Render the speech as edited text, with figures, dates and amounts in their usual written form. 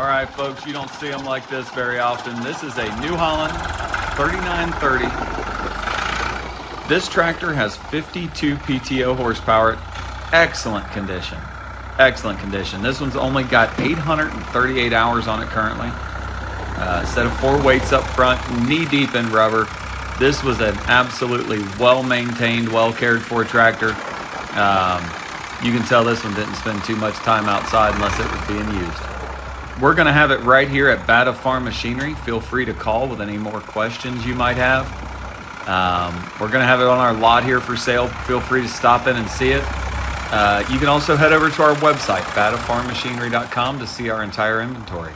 All right, folks, you don't see them like this very often. This is a New Holland 3930. This tractor has 52 PTO horsepower. Excellent condition. Excellent condition. This one's only got 838 hours on it currently. Set of 4 weights up front, knee deep in rubber. This was an absolutely well-maintained, well-cared-for tractor. You can tell this one didn't spend too much time outside unless it was being used. We're going to have it right here at Bata Farm Machinery. Feel free to call with any more questions you might have. We're going to have it on our lot here for sale. Feel free to stop in and see it. You can also head over to our website, batafarmmachinery.com, to see our entire inventory.